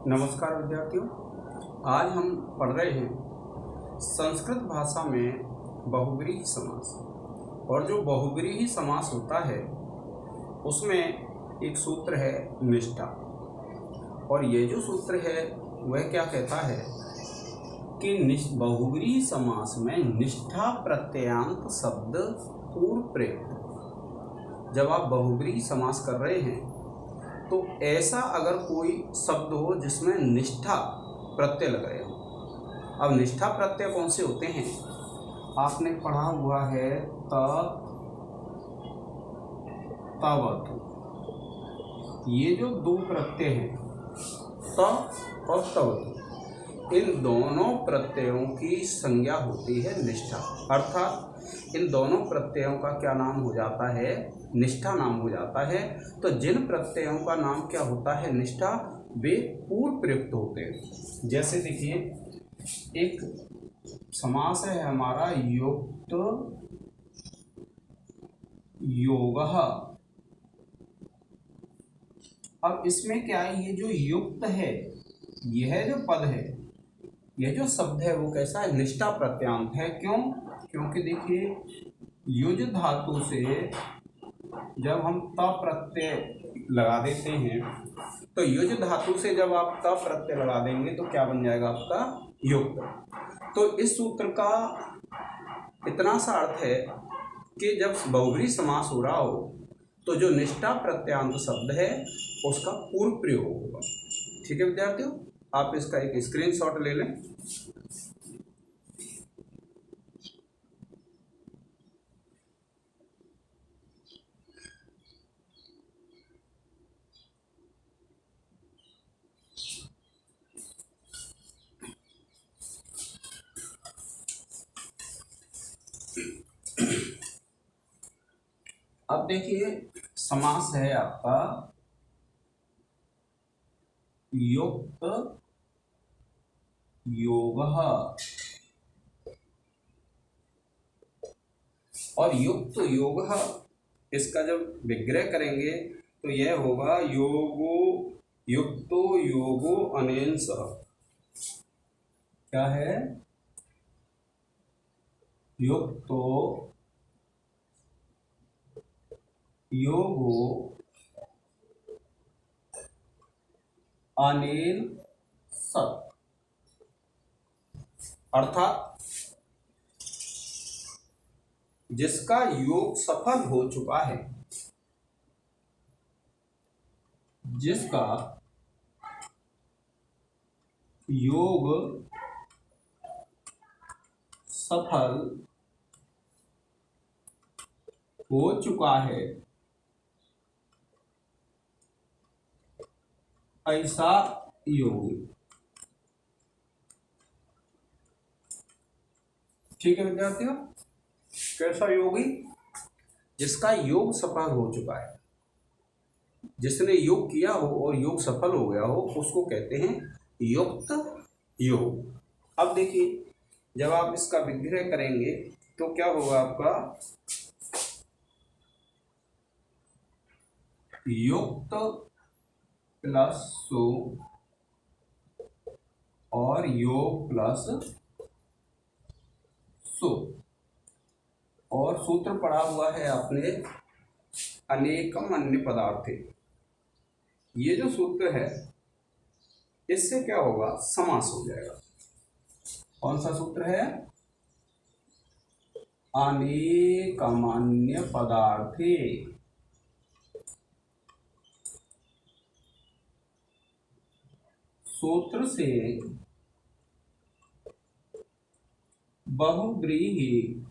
नमस्कार विद्यार्थियों, आज हम पढ़ रहे हैं संस्कृत भाषा में बहुब्रीहि समास। और जो बहुब्रीहि समास होता है उसमें एक सूत्र है निष्ठा। और ये जो सूत्र है वह क्या कहता है कि बहुब्रीहि समास में निष्ठा प्रत्ययान्त शब्द पूर्व प्रयुक्त। जब आप बहुब्रीहि समास कर रहे हैं तो ऐसा अगर कोई शब्द हो जिसमें निष्ठा प्रत्यय लग रहे हो। अब निष्ठा प्रत्यय कौन से होते हैं? आपने पढ़ा हुआ है तवतु। ये जो दो प्रत्यय हैं त और तवतु, इन दोनों प्रत्ययों की संज्ञा होती है निष्ठा। अर्थात इन दोनों प्रत्ययों का क्या नाम हो जाता है? निष्ठा नाम हो जाता है। तो जिन प्रत्ययों का नाम क्या होता है? निष्ठा, वे पूर्व प्रयुक्त होते हैं। जैसे देखिए, एक समास है हमारा युक्त योगः। अब इसमें क्या है? ये जो युक्त है, यह जो पद है, यह जो शब्द है वो कैसा है? निष्ठा प्रत्यांत है। क्यों? क्योंकि देखिए, युज धातु से जब हम त प्रत्यय लगा देते हैं तो युज धातु से जब आप त प्रत्यय लगा देंगे तो क्या बन जाएगा आपका? युक्त। तो इस सूत्र का इतना सा अर्थ है कि जब बहुब्रीहि समास हो रहा हो तो जो निष्ठा प्रत्यांत शब्द है उसका पूर्व प्रयोग होगा। ठीक है विद्यार्थियों, आप इसका एक स्क्रीनशॉट ले लें। अब देखिए, समास है आपका युक्त योगः। और युक्त योगः, इसका जब विग्रह करेंगे तो यह होगा योगो युक्तो योगो अनेन सह। क्या है? युक्तो योगो अनेन सह। अर्थात जिसका योग सफल हो चुका है, जिसका योग सफल हो चुका है, ऐसा योगी। ठीक है विद्यार्थियों, कैसा योगी? जिसका योग सफल हो चुका है, जिसने योग किया हो और योग सफल हो गया हो, उसको कहते हैं युक्त योग। अब देखिए, जब आप इसका विग्रह करेंगे तो क्या होगा आपका? युक्त प्लस सु और योग प्लस सु। और सूत्र पढ़ा हुआ है आपने अनेकम अन्य पदार्थे। ये जो सूत्र है इससे क्या होगा? समास हो जाएगा। कौन सा सूत्र है? अनेकमान्य पदार्थे। सूत्र से बहुब्रीहि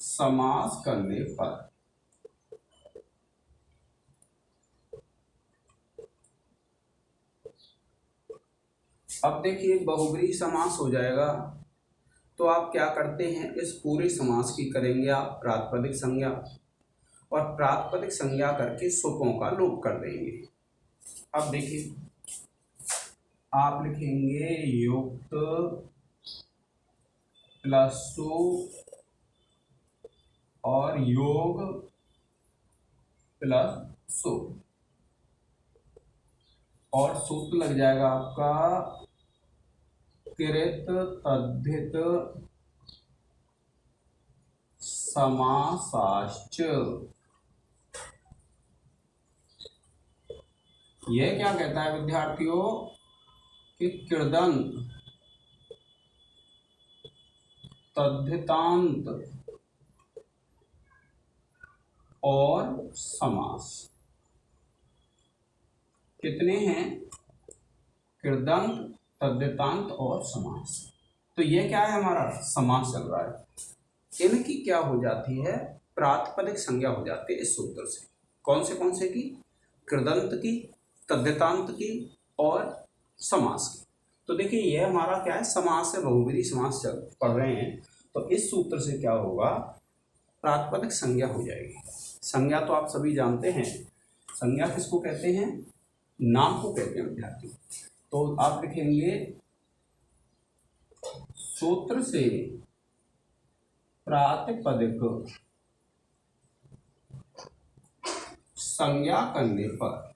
समास करने पर अब देखिए, बहुब्रीहि समास हो जाएगा तो आप क्या करते हैं? इस पूरे समास की करेंगे आप प्रातिपदिक संज्ञा, और प्रातिपदिक संज्ञा करके सुपों का लोप कर देंगे। अब देखिए, आप लिखेंगे युक्त प्लस सु और योग प्लस सु। और सूत्र लग जाएगा आपका कृत तद्धित समासाश्च। यह क्या कहता है विद्यार्थियों कि कृदंत तद्धितांत और समास कितने हैं? कृदंत, तद्धितांत और समास। तो ये क्या है? हमारा समास चल रहा है। इनकी क्या हो जाती है? प्रातिपदिक संज्ञा हो जाती है इस सूत्र से। कौन से की? कृदंत की, तद्धितांत की और समास की। तो देखिए ये हमारा क्या है? समास है, बहुब्रीहि समास चल पढ़ रहे हैं। तो इस सूत्र से क्या होगा? प्रातिपदिक संज्ञा हो जाएगी। संज्ञा तो आप सभी जानते हैं। संज्ञा किसको कहते हैं? नाम को कहते हैं विद्यार्थी। तो आप लिखेंगे सूत्र से प्रातिपदिक संज्ञा करने पर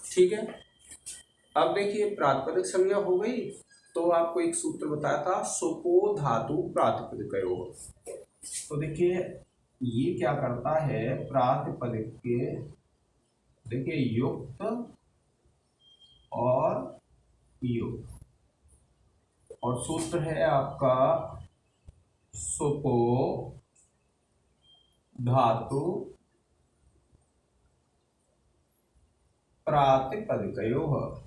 ठीक है। अब देखिए प्रातिपदिक संज्ञा हो गई तो आपको एक सूत्र बताया था, सुपो धातु प्रातिपदिकयोः। तो देखिए ये क्या करता है? प्रातिपदिक के देखिए युक्त और युक्त, और सूत्र है आपका सुपो धातु प्रातिपदिकयोः।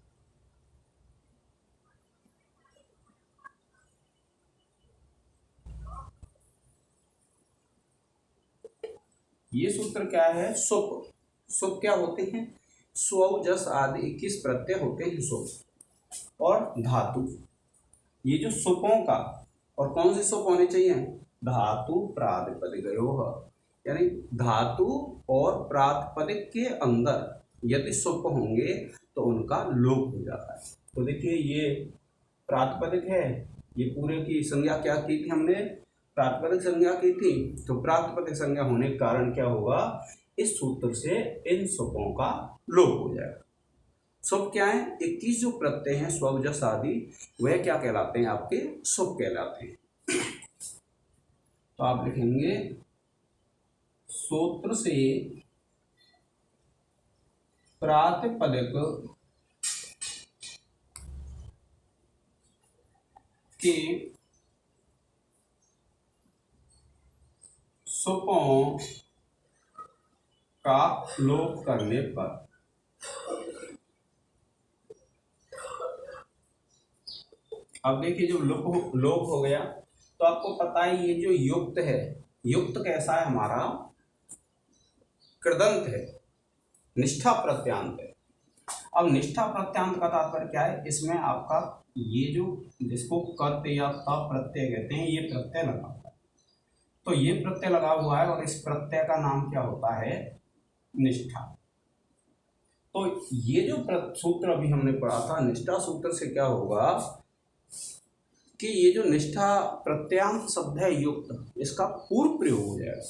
ये सूत्र क्या है? सुप। सुप क्या होते हैं? स्व जस आदि 21 प्रत्यय होते हैं सुप। और धातु, ये जो सुपों का, और कौन से सुप होने चाहिए? धातु प्रातिपदिकयोः, यानी धातु और प्रातिपदिक के अंदर यदि सुप होंगे तो उनका लोप हो जाता है। तो देखिए ये प्रातिपदिक है, ये पूरे की संज्ञा क्या की थी हमने? प्रातिपदिक संज्ञा की थी। तो प्रातिपदिक संज्ञा होने के कारण क्या होगा? इस सूत्र से इन सुपों का लोप हो जाएगा। सुप क्या है? 21 जो प्रत्यय हैं स्व जस आदि, वह क्या कहलाते हैं? आपके सुप कहलाते हैं। तो आप लिखेंगे सूत्र से प्रातिपदिक के सुपों का लोप करने पर अब देखिए जो लोप हो गया तो आपको पता है ये जो युक्त है, युक्त कैसा है? हमारा कृदंत है, निष्ठा प्रत्यांत है। अब निष्ठा प्रत्यांत का तात्पर्य क्या है? इसमें आपका ये जो जिसको कर्त या क प्रत्यय कहते हैं, ये प्रत्यय लगा हुआ है। तो ये प्रत्यय लगा हुआ है और इस प्रत्यय का नाम क्या होता है? निष्ठा। तो ये जो सूत्र अभी हमने पढ़ा था, निष्ठा सूत्र से क्या होगा कि ये जो निष्ठा प्रत्यांत शब्द है युक्त, इसका पूर्व प्रयोग हो जाएगा।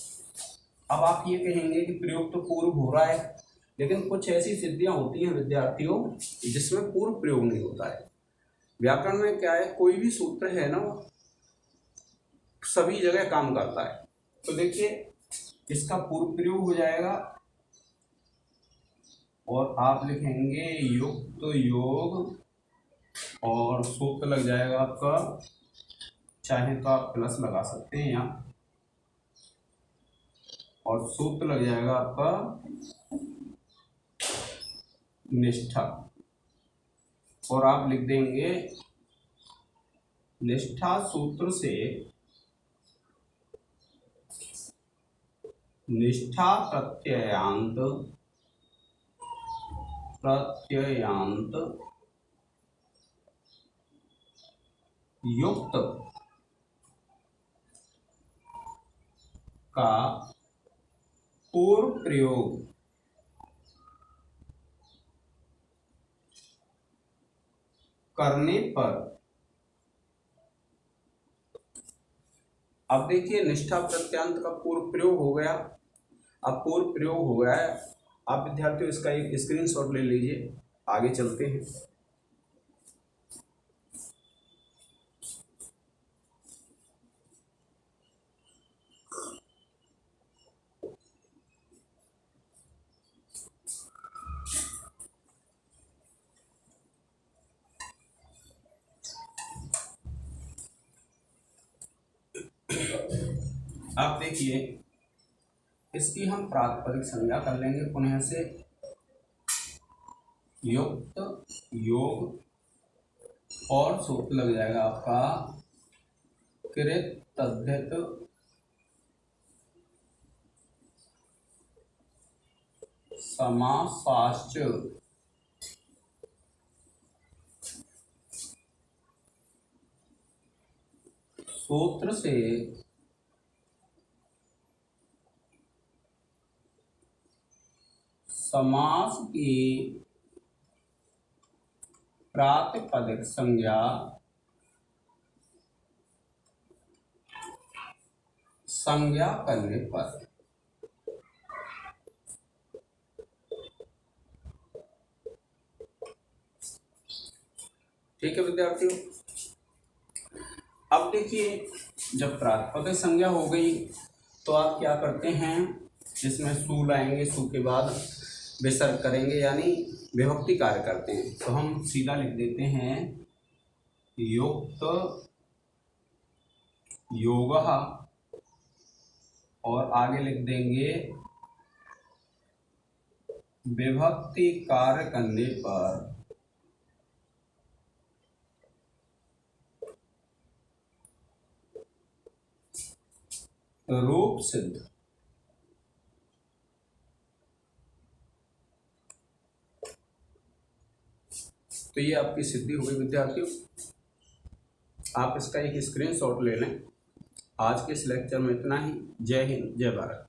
अब आप ये कहेंगे कि प्रयोग तो पूर्व हो रहा है, लेकिन कुछ ऐसी सिद्धियां होती हैं विद्यार्थियों जिसमें पूर्व प्रयोग नहीं होता है। व्याकरण में क्या है? कोई भी सूत्र है ना, सभी जगह काम करता है। तो देखिए इसका पूर्व प्रयोग हो जाएगा और आप लिखेंगे युक्त योग, और सूत्र लग जाएगा आपका, चाहे तो आप प्लस लगा सकते हैं यहाँ, और सूत्र लग जाएगा आपका निष्ठा, और आप लिख देंगे निष्ठा सूत्र से निष्ठा प्रत्ययांत युक्त का पूर्व प्रयोग करने पर अब देखिए निष्ठा प्रत्यंत का पूर्व प्रयोग हो गया। अब पूर्व प्रयोग हो गया है, आप विद्यार्थियों इसका एक स्क्रीनशॉट ले लीजिए, आगे चलते हैं। अब देखिए इसकी हम प्रातिपदिक संज्ञा कर लेंगे पुनः से। युक्त, योग और सूत्र लग जाएगा आपका कृत तद्धित समासाश्च। सूत्र से समास की प्रातिपदिक संज्ञा करने पर ठीक है विद्यार्थियों। अब देखिए जब प्रातिपदिक संज्ञा हो गई तो आप क्या करते हैं, जिसमें सु लाएंगे, सु के बाद विसर्ग करेंगे यानी विभक्ति कार्य करते हैं। तो हम सीधा लिख देते हैं युक्त, योगः और आगे लिख देंगे विभक्ति कार्य करने पर रूप सिद्ध। तो ये आपकी सिद्धि हो गई विद्यार्थियों। आप इसका एक स्क्रीनशॉट ले लें। आज के इस लेक्चर में इतना ही। जय हिंद, जय भारत।